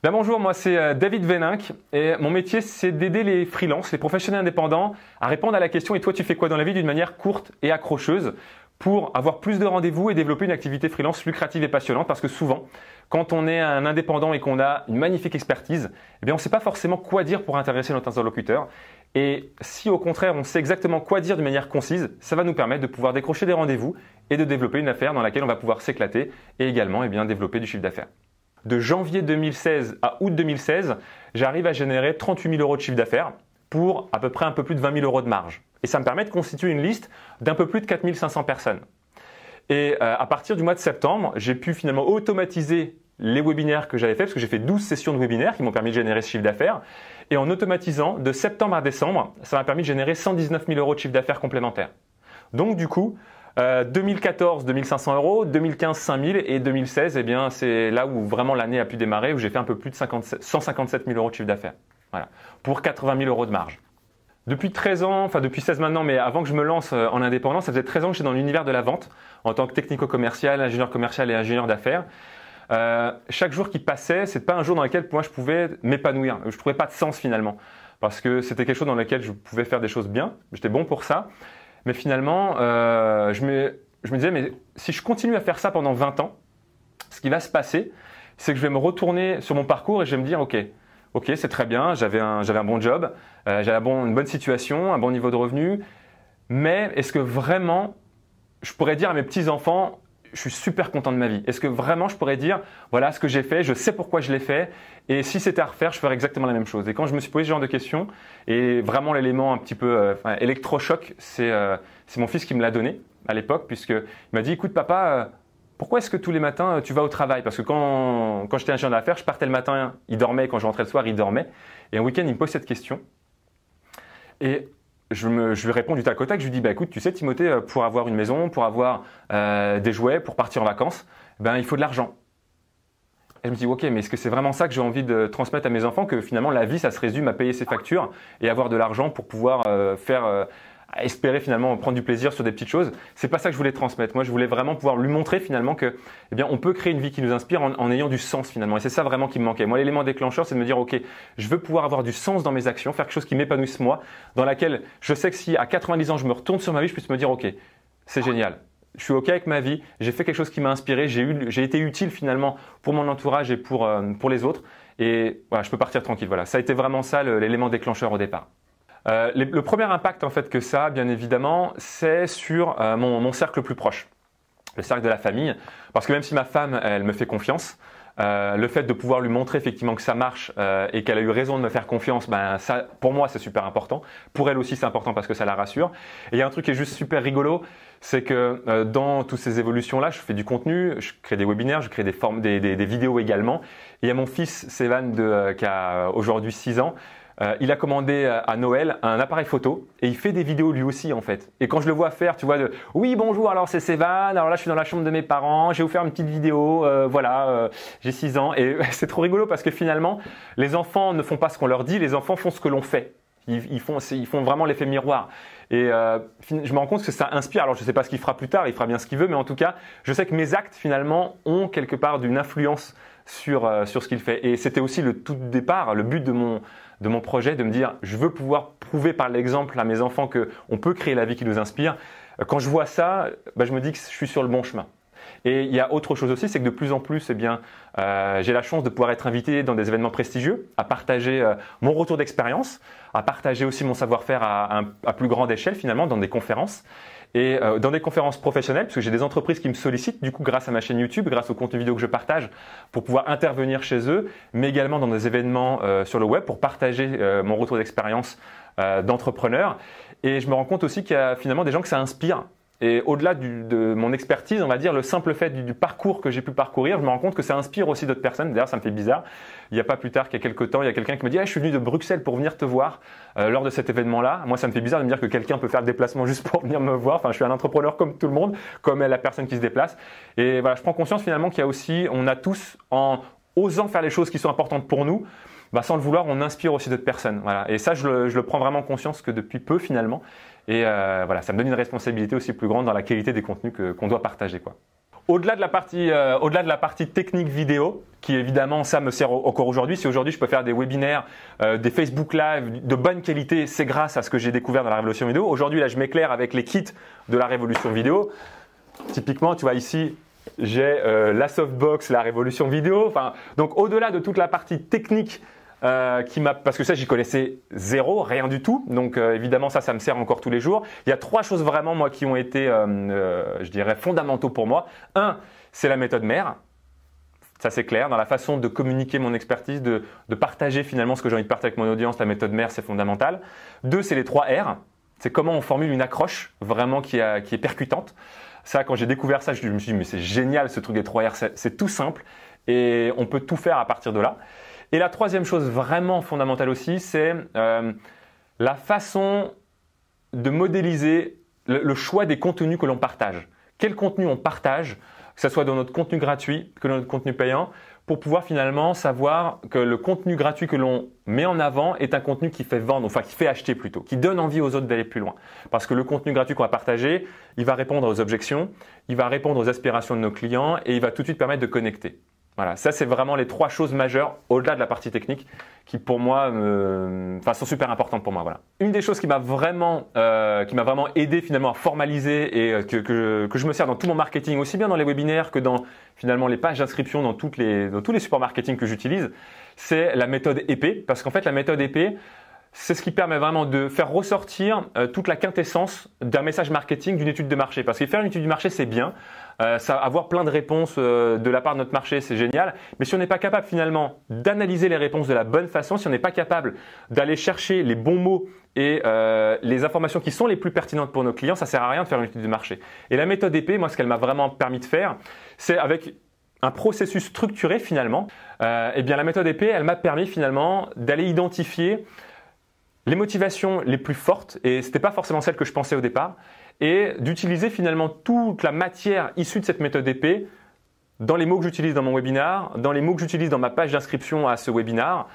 Bien, bonjour, moi c'est David Véninck et mon métier c'est d'aider les freelances, les professionnels indépendants à répondre à la question « Et toi tu fais quoi dans la vie ?» d'une manière courte et accrocheuse pour avoir plus de rendez-vous et développer une activité freelance lucrative et passionnante, parce que souvent quand on est un indépendant et qu'on a une magnifique expertise, eh bien on ne sait pas forcément quoi dire pour intéresser notre interlocuteur. Et si au contraire on sait exactement quoi dire d'une manière concise, ça va nous permettre de pouvoir décrocher des rendez-vous et de développer une affaire dans laquelle on va pouvoir s'éclater et également développer du chiffre d'affaires. De janvier 2016 à août 2016, j'arrive à générer 38 000 euros de chiffre d'affaires pour à peu près un peu plus de 20 000 euros de marge. Et ça me permet de constituer une liste d'un peu plus de 4 500 personnes. Et à partir du mois de septembre, j'ai pu finalement automatiser les webinaires que j'avais fait, parce que j'ai fait 12 sessions de webinaires qui m'ont permis de générer ce chiffre d'affaires. Et en automatisant, de septembre à décembre, ça m'a permis de générer 119 000 euros de chiffre d'affaires complémentaire. Donc du coup, 2014, 2500 euros, 2015, 5000 et 2016, eh bien, c'est là où vraiment l'année a pu démarrer, où j'ai fait un peu plus de 157 000 euros de chiffre d'affaires. Voilà. Pour 80 000 euros de marge. Depuis 13 ans, enfin depuis 16 maintenant, mais avant que je me lance en indépendant, ça faisait 13 ans que j'étais dans l'univers de la vente en tant que technico-commercial, ingénieur commercial et ingénieur d'affaires. Chaque jour qui passait, c'est pas un jour dans lequel moi je pouvais m'épanouir. Je trouvais pas de sens finalement, parce que c'était quelque chose dans lequel je pouvais faire des choses bien. J'étais bon pour ça. Mais finalement, je me disais, mais si je continue à faire ça pendant 20 ans, ce qui va se passer, c'est que je vais me retourner sur mon parcours et je vais me dire, ok, c'est très bien, j'avais un bon job, j'avais une bonne situation, un bon niveau de revenu, mais est-ce que vraiment, je pourrais dire à mes petits-enfants, je suis super content de ma vie. Est-ce que vraiment je pourrais dire, voilà ce que j'ai fait, je sais pourquoi je l'ai fait, et si c'était à refaire, je ferais exactement la même chose. Et quand je me suis posé ce genre de questions, et vraiment l'élément un petit peu électrochoc, c'est mon fils qui me l'a donné à l'époque, puisqu'il m'a dit, écoute papa, pourquoi est-ce que tous les matins tu vas au travail? Parce que quand j'étais ingénieur d'affaires, je partais le matin, il dormait, quand je rentrais le soir, il dormait. Et un week-end, il me pose cette question. Et je lui réponds du tac au tac, je lui dis, bah écoute, tu sais Timothée, pour avoir une maison, pour avoir des jouets, pour partir en vacances, ben, il faut de l'argent. Et je me dis, ok, mais est-ce que c'est vraiment ça que j'ai envie de transmettre à mes enfants, que finalement la vie, ça se résume à payer ses factures et avoir de l'argent pour pouvoir espérer finalement prendre du plaisir sur des petites choses? C'est pas ça que je voulais transmettre. Moi, je voulais vraiment pouvoir lui montrer finalement que, eh bien, on peut créer une vie qui nous inspire en ayant du sens finalement. Et c'est ça vraiment qui me manquait. Moi, l'élément déclencheur, c'est de me dire, ok, je veux pouvoir avoir du sens dans mes actions, faire quelque chose qui m'épanouisse moi, dans laquelle je sais que si à 90 ans je me retourne sur ma vie, je puisse me dire, ok, c'est génial. Je suis ok avec ma vie, j'ai fait quelque chose qui m'a inspiré, j'ai été utile finalement pour mon entourage et pour les autres. Et voilà, je peux partir tranquille. Voilà, ça a été vraiment ça l'élément déclencheur au départ. Le premier impact en fait que ça a, bien évidemment, c'est sur mon cercle le plus proche, le cercle de la famille, parce que même si ma femme, elle me fait confiance, le fait de pouvoir lui montrer effectivement que ça marche et qu'elle a eu raison de me faire confiance, ben ça, pour moi, c'est super important. Pour elle aussi, c'est important parce que ça la rassure. Et il y a un truc qui est juste super rigolo, c'est que dans toutes ces évolutions-là, je fais du contenu, je crée des webinaires, je crée des vidéos également. Et il y a mon fils, Sévan, qui a aujourd'hui 6 ans. Il a commandé à Noël un appareil photo et il fait des vidéos lui aussi en fait. Et quand je le vois faire, tu vois, oui bonjour, alors c'est Sévan, alors là je suis dans la chambre de mes parents, je vais vous faire une petite vidéo, voilà, j'ai 6 ans. Et c'est trop rigolo parce que finalement, les enfants ne font pas ce qu'on leur dit, les enfants font ce que l'on fait. Ils font vraiment l'effet miroir. Et je me rends compte que ça inspire. Alors je ne sais pas ce qu'il fera plus tard, il fera bien ce qu'il veut, mais en tout cas, je sais que mes actes finalement ont quelque part d'une influence sur ce qu'il fait. Et c'était aussi le tout départ, le but de mon projet, de me dire je veux pouvoir prouver par l'exemple à mes enfants qu'on peut créer la vie qui nous inspire. Quand je vois ça, ben, je me dis que je suis sur le bon chemin. Et il y a autre chose aussi, c'est que de plus en plus, eh bien, j'ai la chance de pouvoir être invité dans des événements prestigieux, à partager mon retour d'expérience, à partager aussi mon savoir-faire à plus grande échelle finalement dans des conférences. Et dans des conférences professionnelles, parce que j'ai des entreprises qui me sollicitent, du coup grâce à ma chaîne YouTube, grâce au contenu vidéo que je partage, pour pouvoir intervenir chez eux, mais également dans des événements sur le web pour partager mon retour d'expérience d'entrepreneur. Et je me rends compte aussi qu'il y a finalement des gens que ça inspire. Et au-delà de mon expertise, on va dire, le simple fait du parcours que j'ai pu parcourir, je me rends compte que ça inspire aussi d'autres personnes. D'ailleurs, ça me fait bizarre. Il n'y a pas plus tard qu'il y a quelques temps, il y a quelqu'un qui me dit je suis venu de Bruxelles pour venir te voir lors de cet événement-là. Moi, ça me fait bizarre de me dire que quelqu'un peut faire le déplacement juste pour venir me voir. Enfin, je suis un entrepreneur comme tout le monde, comme la personne qui se déplace. Et voilà, je prends conscience finalement qu'il y a aussi, on a tous, en osant faire les choses qui sont importantes pour nous, bah, sans le vouloir, on inspire aussi d'autres personnes. Voilà. Et ça, je le prends vraiment conscience que depuis peu finalement. Et voilà, ça me donne une responsabilité aussi plus grande dans la qualité des contenus qu'on doit partager, quoi. Au-delà de la partie technique vidéo, qui évidemment ça me sert encore aujourd'hui. Si aujourd'hui je peux faire des webinaires, des Facebook Live de bonne qualité, c'est grâce à ce que j'ai découvert dans la révolution vidéo. Aujourd'hui là je m'éclaire avec les kits de la révolution vidéo. Typiquement tu vois ici j'ai la softbox, la révolution vidéo. Enfin, donc au-delà de toute la partie technique parce que ça j'y connaissais zéro, rien du tout. Donc évidemment ça me sert encore tous les jours. Il y a 3 choses vraiment moi qui ont été, je dirais, fondamentaux pour moi. 1, c'est la méthode mère. Ça c'est clair, dans la façon de communiquer mon expertise, de partager finalement ce que j'ai envie de partager avec mon audience, la méthode mère c'est fondamental. 2, c'est les 3 R. C'est comment on formule une accroche vraiment qui est percutante. Ça, quand j'ai découvert ça, je me suis dit mais c'est génial ce truc des 3 R, c'est tout simple et on peut tout faire à partir de là. Et la 3e chose vraiment fondamentale aussi, c'est la façon de modéliser le choix des contenus que l'on partage. Quel contenu on partage, que ce soit dans notre contenu gratuit que dans notre contenu payant, pour pouvoir finalement savoir que le contenu gratuit que l'on met en avant est un contenu qui fait vendre, enfin qui fait acheter plutôt, qui donne envie aux autres d'aller plus loin. Parce que le contenu gratuit qu'on va partager, il va répondre aux objections, il va répondre aux aspirations de nos clients et il va tout de suite permettre de connecter. Voilà, ça c'est vraiment les 3 choses majeures au-delà de la partie technique qui pour moi sont super importantes pour moi. Voilà. Une des choses qui m'a vraiment aidé finalement à formaliser et que je me sers dans tout mon marketing, aussi bien dans les webinaires que dans finalement les pages d'inscription dans tous les supports marketing que j'utilise, c'est la méthode épée. Parce qu'en fait la méthode épée, c'est ce qui permet vraiment de faire ressortir toute la quintessence d'un message marketing, d'une étude de marché. Parce que faire une étude du marché, c'est bien. Avoir plein de réponses de la part de notre marché, c'est génial. Mais si on n'est pas capable finalement d'analyser les réponses de la bonne façon, si on n'est pas capable d'aller chercher les bons mots et les informations qui sont les plus pertinentes pour nos clients, ça sert à rien de faire une étude de marché. Et la méthode épée, moi, ce qu'elle m'a vraiment permis de faire, c'est avec un processus structuré finalement. Eh bien, la méthode épée, elle m'a permis finalement d'aller identifier les motivations les plus fortes, et ce n'était pas forcément celle que je pensais au départ, et d'utiliser finalement toute la matière issue de cette méthode épée dans les mots que j'utilise dans mon webinar, dans les mots que j'utilise dans ma page d'inscription à ce webinar.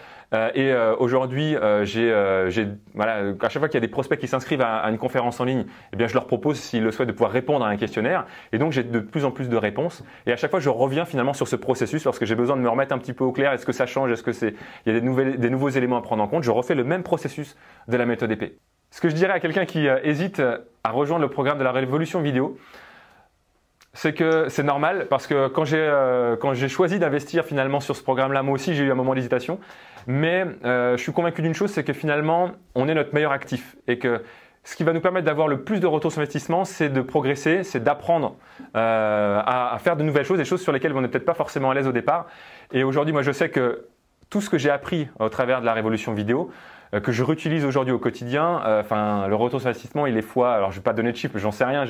Aujourd'hui, à chaque fois qu'il y a des prospects qui s'inscrivent à une conférence en ligne, eh bien, je leur propose, s'ils le souhaitent, de pouvoir répondre à un questionnaire. Et donc, j'ai de plus en plus de réponses. Et à chaque fois, je reviens finalement sur ce processus lorsque j'ai besoin de me remettre un petit peu au clair. Est-ce que ça change? Est-ce que il y a des nouveaux éléments à prendre en compte? Je refais le même processus de la méthode épée. Ce que je dirais à quelqu'un qui hésite à rejoindre le programme de la révolution vidéo, c'est que c'est normal parce que quand j'ai choisi d'investir finalement sur ce programme-là, moi aussi j'ai eu un moment d'hésitation. Mais je suis convaincu d'une chose, c'est que finalement on est notre meilleur actif et que ce qui va nous permettre d'avoir le plus de retour sur investissement, c'est de progresser, c'est d'apprendre à faire de nouvelles choses, des choses sur lesquelles on n'est peut-être pas forcément à l'aise au départ. Et aujourd'hui, moi je sais que tout ce que j'ai appris au travers de la révolution vidéo, que je réutilise aujourd'hui au quotidien, le retour sur investissement, il est fois, alors je vais pas donner de chiffres, j'en sais rien,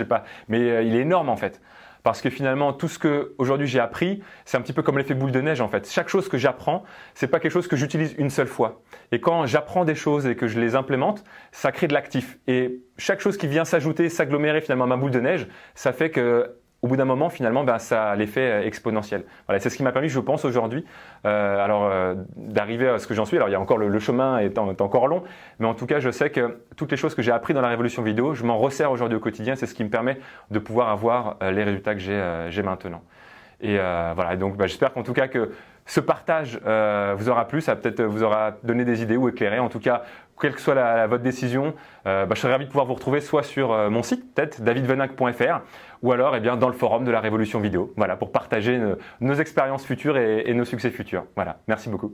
mais il est énorme en fait. Parce que finalement, tout ce que aujourd'hui j'ai appris, c'est un petit peu comme l'effet boule de neige en fait. Chaque chose que j'apprends, c'est pas quelque chose que j'utilise une seule fois. Et quand j'apprends des choses et que je les implémente, ça crée de l'actif. Et chaque chose qui vient s'ajouter, s'agglomérer finalement à ma boule de neige, ça fait que au bout d'un moment, finalement, ça a l'effet exponentiel. Voilà, c'est ce qui m'a permis, je pense, aujourd'hui, d'arriver à ce que j'en suis. Alors, il y a encore le chemin est encore long, mais en tout cas, je sais que toutes les choses que j'ai apprises dans la révolution vidéo, je m'en resserre aujourd'hui au quotidien. C'est ce qui me permet de pouvoir avoir les résultats que j'ai maintenant. Et voilà, donc j'espère qu'en tout cas que ce partage vous aura plu, ça peut-être vous aura donné des idées ou éclairé. En tout cas, quelle que soit votre décision, je serais ravi de pouvoir vous retrouver soit sur mon site, peut-être davidvenac.fr, ou alors dans le forum de la révolution vidéo, voilà, pour partager nos expériences futures et nos succès futurs. Voilà, merci beaucoup.